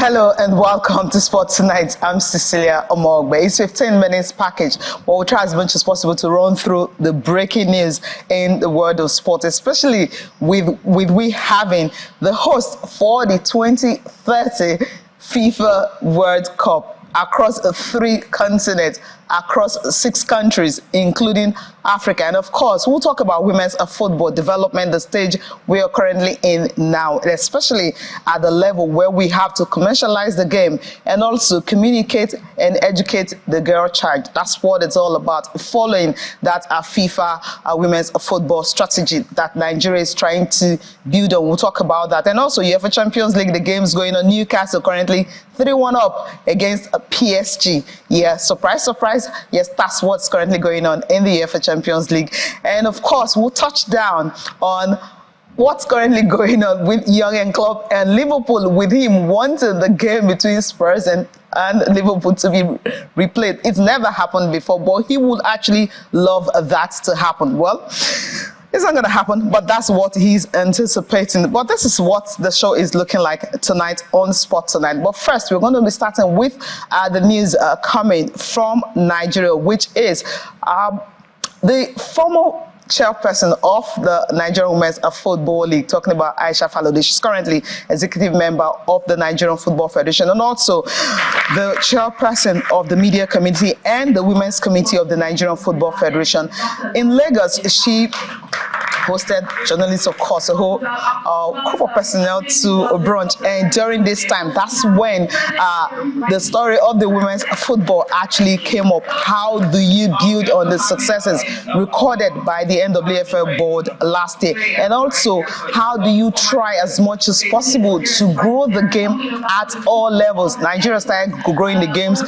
Hello and welcome to Sport Tonight. I'm Cecilia Omogbe. It's 15 minutes package. We'll try as much as possible to run through the breaking news in the world of sport, especially with we having the host for the 2030 FIFA World Cup across 3 continents, across 6 countries, including Africa. And of course, we'll talk about women's football development, the stage we are currently in now, especially at the level where we have to commercialize the game and also communicate and educate the girl child. That's what it's all about, following that FIFA women's football strategy that Nigeria is trying to build on. We'll talk about that. And also, UEFA Champions League, the game's going on. Newcastle currently 3-1 up against PSG. Yeah, surprise, surprise. Yes, that's what's currently going on in the UEFA Champions League. And of course, we'll touch down on what's currently going on with Jurgen Klopp and Liverpool, with him wanting the game between Spurs and Liverpool to be replayed. It's never happened before, but he would actually love that to happen. Well, it's not going to happen, but that's what he's anticipating. But this is what the show is looking like tonight on Sport Tonight. But first, we're going to be starting with the news coming from Nigeria, which is the former chairperson of the Nigerian Women's Football League, talking about Aisha Falode. She's currently executive member of the Nigerian Football Federation and also the chairperson of the media committee and the women's committee of the Nigerian Football Federation. In Lagos, she hosted journalists, of course, a whole group of personnel to a brunch. And during this time, that's when the story of the women's football actually came up. How do you build on the successes recorded by the NWFL board last year? And also, how do you try as much as possible to grow the game at all levels? Nigeria started growing the games,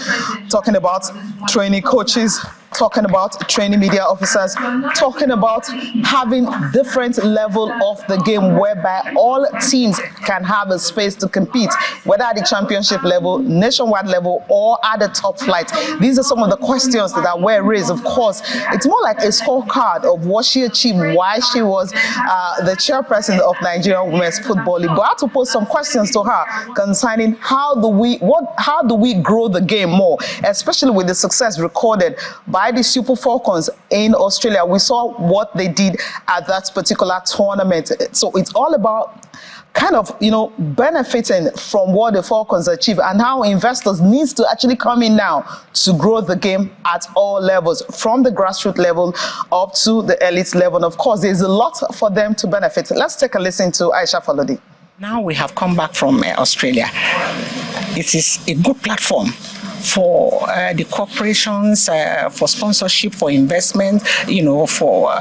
talking about training coaches, talking about training media officers, talking about having different level of the game whereby all teams can have a space to compete, whether at the championship level, nationwide level, or at the top flight. These are some of the questions that were raised. Of course, it's more like a scorecard of what she achieved, why she was the chairperson of Nigerian Women's Football League. But I had to pose some questions to her concerning how do we grow the game more, especially with the success recorded by the Super Falcons in Australia. We saw what they did at that particular tournament. So it's all about kind of, benefiting from what the Falcons achieve and how investors need to actually come in now to grow the game at all levels, from the grassroots level up to the elite level. And of course, there's a lot for them to benefit. Let's take a listen to Aisha Falode. Now we have come back from Australia. It is a good platform for the corporations, for sponsorship, for investment, for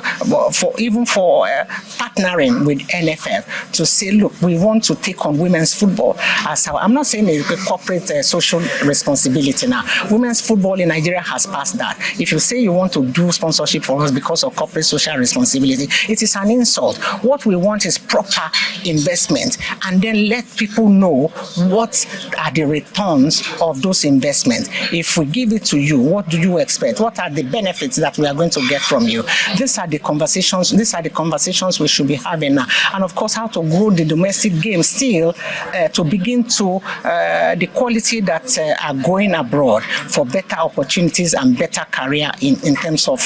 partnering with NFF to say, look, we want to take on women's football as I'm not saying a corporate social responsibility now. Women's football in Nigeria has passed that. If you say you want to do sponsorship for us because of corporate social responsibility, it is an insult. What we want is proper investment, and then let people know what are the returns of those investments. If we give it to you, what do you expect? What are the benefits that we are going to get from you? These are the conversations. These are the conversations we should be having now. And of course, how to grow the domestic game still to begin to the quality that are going abroad for better opportunities and better career in terms of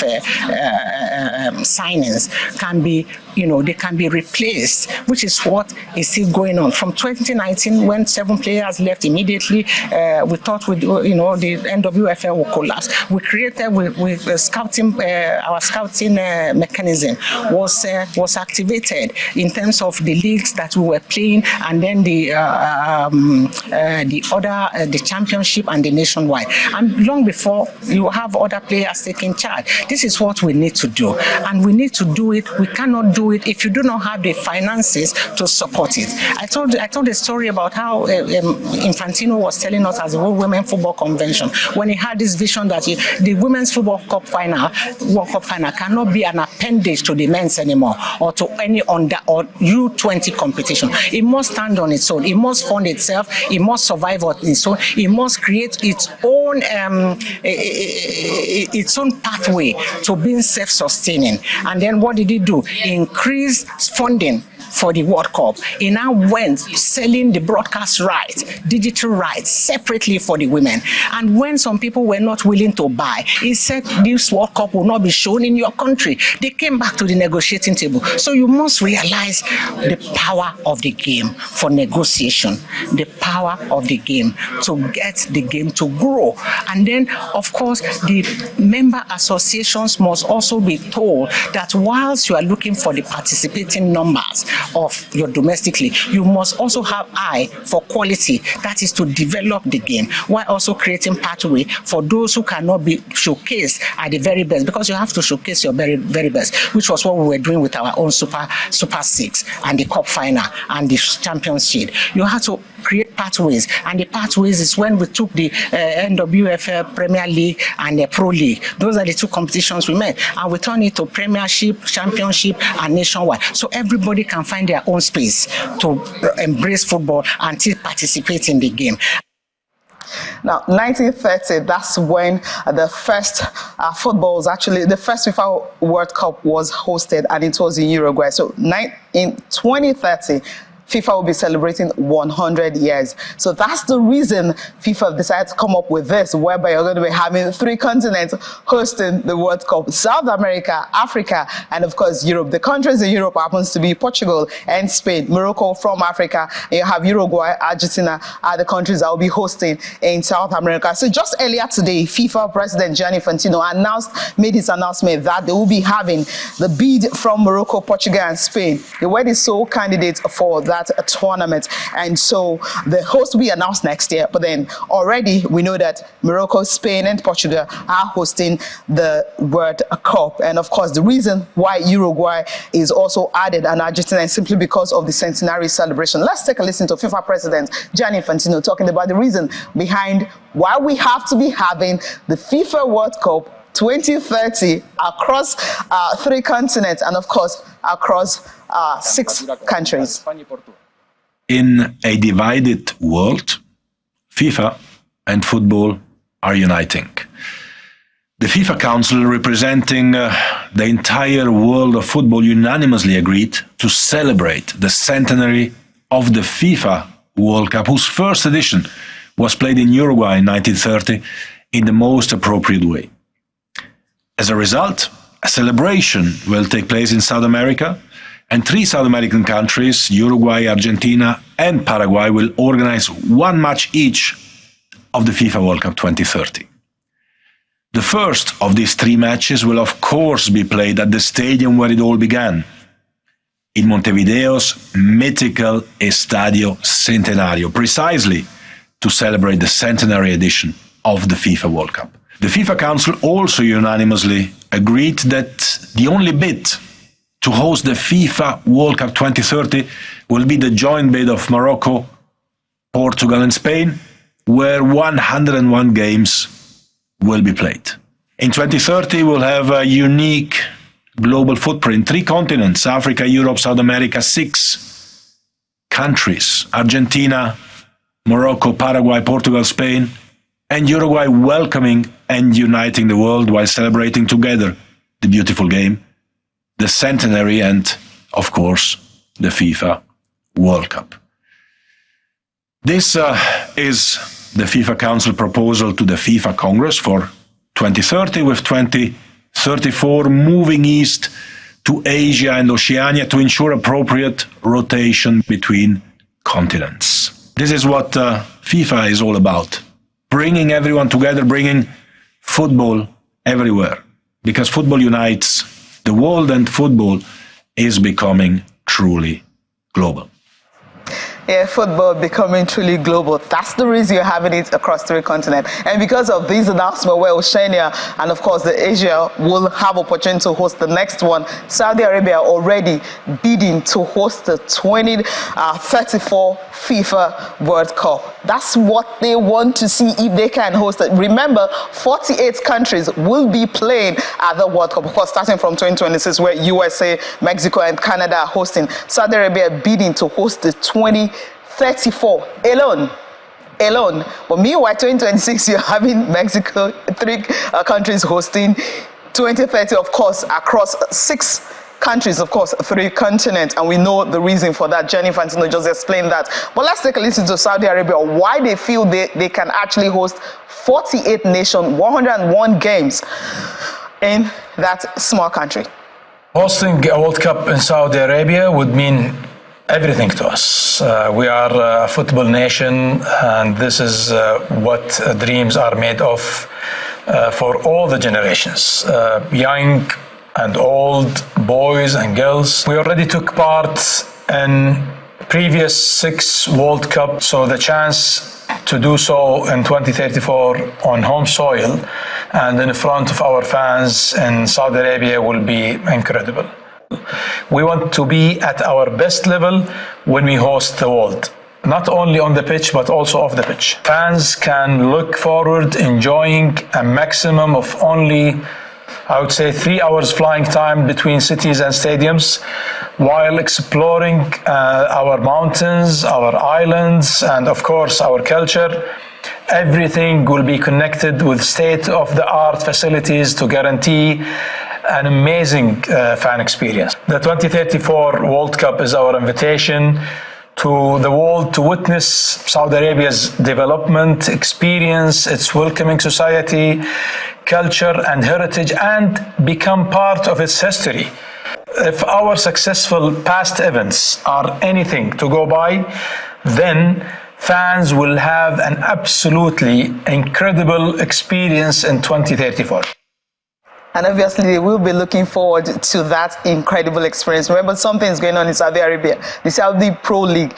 signings can be. They can be replaced, which is what is still going on. From 2019, when 7 players left immediately, we thought the NWFL will collapse. We created with scouting, our scouting mechanism was activated in terms of the leagues that we were playing, and then the championship and the nationwide. And long before, you have other players taking charge. This is what we need to do, and we need to do it. We cannot do it if you do not have the finances to support it. I told a story about how Infantino was telling us as a World Women Football Convention, when he had this vision that the Women's Football Cup final, World Cup final, cannot be an appendage to the men's anymore, or to any under or U20 competition. It must stand on its own. It must fund itself. It must survive on its own. It must create its own pathway to being self-sustaining. And then what did he do? Increase funding for the World Cup, he now went selling the broadcast rights, digital rights, separately for the women. And when some people were not willing to buy, he said this World Cup will not be shown in your country. They came back to the negotiating table. So you must realize the power of the game for negotiation, the power of the game to get the game to grow. And then, of course, the member associations must also be told that whilst you are looking for the participating numbers of your domestic league, you must also have eye for quality, that is to develop the game, while also creating pathway for those who cannot be showcased at the very best, because you have to showcase your very, very best, which was what we were doing with our own Super 6 and the Cup final and the Championship. You have to create pathways, and the pathways is when we took the NWFL Premier League and the Pro League. Those are the two competitions we made, and we turned it to Premiership, Championship, and nationwide. So everybody can find their own space to embrace football and to participate in the game. Now, 1930, that's when the first football was actually, the first FIFA World Cup was hosted, and it was in Uruguay. So in 2030, FIFA will be celebrating 100 years. So that's the reason FIFA decided to come up with this, whereby you're going to be having 3 continents hosting the World Cup: South America, Africa, and of course Europe. The countries in Europe happens to be Portugal and Spain. Morocco from Africa, and you have Uruguay, Argentina are the countries that will be hosting in South America. So just earlier today, FIFA President Gianni Infantino made his announcement that they will be having the bid from Morocco, Portugal, and Spain. They were the sole candidates for that tournament, and so the host will be announced next year. But then already we know that Morocco, Spain, and Portugal are hosting the World Cup. And of course, the reason why Uruguay is also added and Argentina is simply because of the centenary celebration. Let's take a listen to FIFA President Gianni Infantino talking about the reason behind why we have to be having the FIFA World Cup 2030 across 3 continents, and of course across 6 countries. In a divided world, FIFA and football are uniting. The FIFA Council, representing the entire world of football, unanimously agreed to celebrate the centenary of the FIFA World Cup, whose first edition was played in Uruguay in 1930 in the most appropriate way. As a result, a celebration will take place in South America, and 3 South American countries, Uruguay, Argentina, and Paraguay, will organize 1 match each of the FIFA World Cup 2030. The first of these 3 matches will of course be played at the stadium where it all began, in Montevideo's mythical Estadio Centenario, precisely to celebrate the centenary edition of the FIFA World Cup. The FIFA Council also unanimously agreed that the only bid to host the FIFA World Cup 2030 will be the joint bid of Morocco, Portugal, and Spain, where 101 games will be played. In 2030, we'll have a unique global footprint: 3 continents, Africa, Europe, South America, 6 countries, Argentina, Morocco, Paraguay, Portugal, Spain, and Uruguay, welcoming and uniting the world while celebrating together the beautiful game, the centenary, and, of course, the FIFA World Cup. This is the FIFA Council proposal to the FIFA Congress for 2030, with 2034 moving east to Asia and Oceania to ensure appropriate rotation between continents. This is what FIFA is all about: bringing everyone together, bringing football everywhere, because football unites the world, and football is becoming truly global. Yeah, football becoming truly global. That's the reason you're having it across 3 continents. And because of these announcements where Oceania and of course the Asia will have opportunity to host the next one, Saudi Arabia already bidding to host the 2034 FIFA World Cup. That's what they want to see, if they can host it. Remember, 48 countries will be playing at the World Cup, of course, starting from 2026, where USA, Mexico, and Canada are hosting. Saudi Arabia bidding to host the 2034 alone. But meanwhile, 2026, you're having Mexico, 3 countries hosting. 2030, of course, across 6 countries, of course, 3 continents, and we know the reason for that. Gianni Infantino just explained that. But let's take a listen to Saudi Arabia, why they feel they can actually host 48 nations, 101 games in that small country. Hosting a World Cup in Saudi Arabia would mean everything to us. We are a football nation, and this is what dreams are made of for all the generations, young and old, boys and girls. We already took part in previous 6 World Cups, so the chance to do so in 2034 on home soil and in front of our fans in Saudi Arabia will be incredible. We want to be at our best level when we host the world, not only on the pitch but also off the pitch. Fans can look forward enjoying a maximum of only, I would say, 3 hours flying time between cities and stadiums while exploring our mountains, our islands, and of course our culture. Everything will be connected with state-of-the-art facilities to guarantee an amazing fan experience. The 2034 World Cup is our invitation to the world to witness Saudi Arabia's development, experience its welcoming society, culture and heritage, and become part of its history. If our successful past events are anything to go by, then fans will have an absolutely incredible experience in 2034. And obviously, they will be looking forward to that incredible experience. Remember, something is going on in Saudi Arabia. The Saudi Pro League,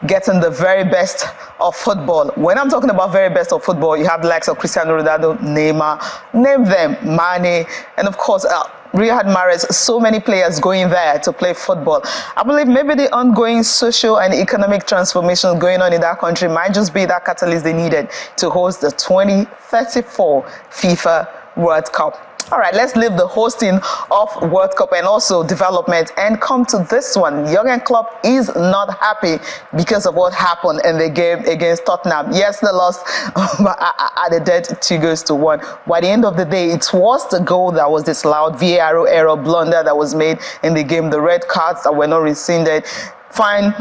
getting the very best of football. When I'm talking about very best of football, you have the likes of Cristiano Ronaldo, Neymar, name them, Mane, and of course, Riyad Mahrez, so many players going there to play football. I believe maybe the ongoing social and economic transformation going on in that country might just be that catalyst they needed to host the 2034 FIFA World Cup. All right, let's leave the hosting of World Cup and also development and come to this one. Jurgen Klopp is not happy because of what happened in the game against Tottenham. Yes, they lost at a dead 2-1. By the end of the day, it was the goal that was disallowed, VAR error blunder that was made in the game, the red cards that were not rescinded. Fine,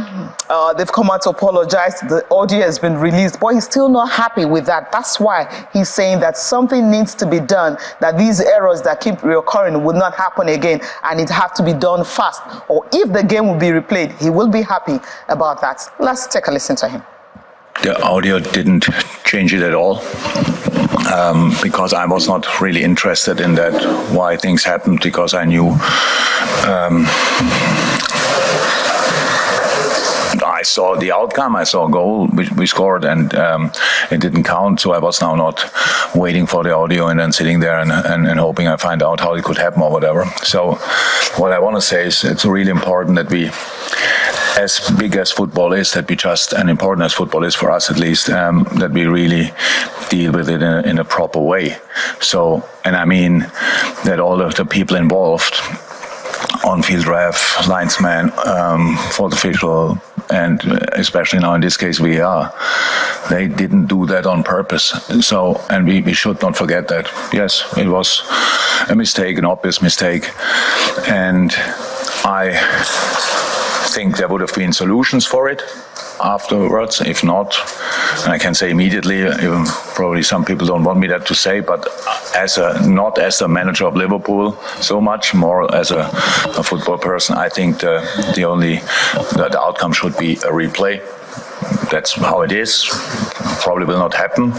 they've come out to apologize. The audio has been released, but he's still not happy with that. That's why he's saying that something needs to be done, that these errors that keep reoccurring would not happen again, and it have to be done fast. Or if the game will be replayed, he will be happy about that. Let's take a listen to him. The audio didn't change it at all, because I was not really interested in that, why things happened, because I knew I saw the outcome, I saw a goal, we scored, and it didn't count, so I was now not waiting for the audio and then sitting there and hoping I find out how it could happen or whatever. So what I want to say is it's really important that we, as big as football is, and important as football is for us at least, that we really deal with it in a proper way. So, and I mean that all of the people involved, on-field ref, linesman, fourth official, and especially now in this case VAR, they didn't do that on purpose. So, and we should not forget that. Yes, it was a mistake, an obvious mistake, and I think there would have been solutions for it afterwards. If not, and I can say immediately, even probably some people don't want me to say, but not as a manager of Liverpool so much, more as a football person, I think the outcome should be a replay. That's how it is. Probably will not happen.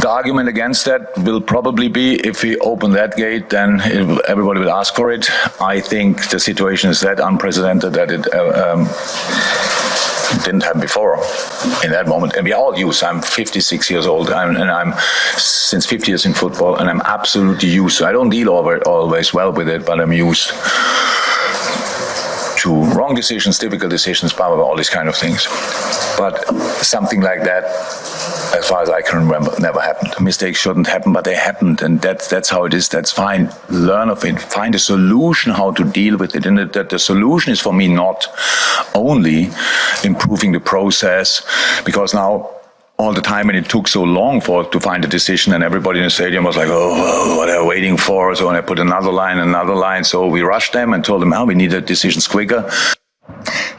The argument against that will probably be, if we open that gate, then everybody will ask for it. I think the situation is that unprecedented that it didn't happen before in that moment. And we are all used. I'm 56 years old, and I'm since 50 years in football, and I'm absolutely used. I don't deal always well with it, but I'm used to wrong decisions, difficult decisions, blah, blah, blah, all these kind of things. But something like that, as far as I can remember, never happened. Mistakes shouldn't happen, but they happened, and that's how it is. That's fine. Learn of it. Find a solution how to deal with it. And the solution is for me not only improving the process, because now all the time, and it took so long to find a decision, and everybody in the stadium was like, oh, what are they waiting for? So when I put another line, so we rushed them and told them, we need the decisions quicker.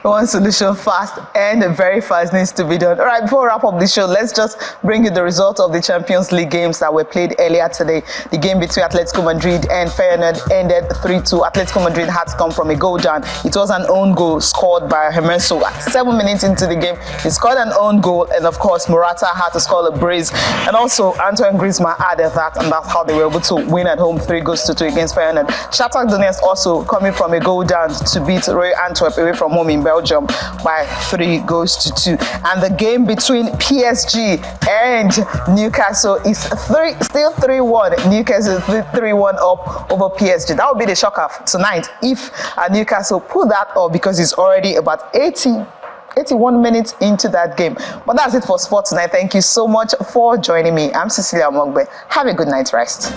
One solution fast, and very fast needs to be done. All right, before we wrap up the show, let's just bring you the results of the Champions League games that were played earlier today. The game between Atletico Madrid and Feyenoord ended 3-2. Atletico Madrid had to come from a goal down. It was an own goal scored by Hermoso. At 7 minutes into the game, he scored an own goal, and of course, Morata had to score a brace. And also, Antoine Griezmann added that, and that's how they were able to win at home 3-2 against Feyenoord. Shakhtar Donetsk also coming from a goal down to beat Royal Antwerp away from home in Belgium by 3-2. And the game between PSG and Newcastle is still 3-1. Newcastle is 3-1 up over PSG. That would be the shocker tonight if Newcastle pull that off, because it's already about 81 minutes into that game. But that's it for sports tonight. Thank you so much for joining me. I'm Cecilia Mogbe. Have a good night's rest.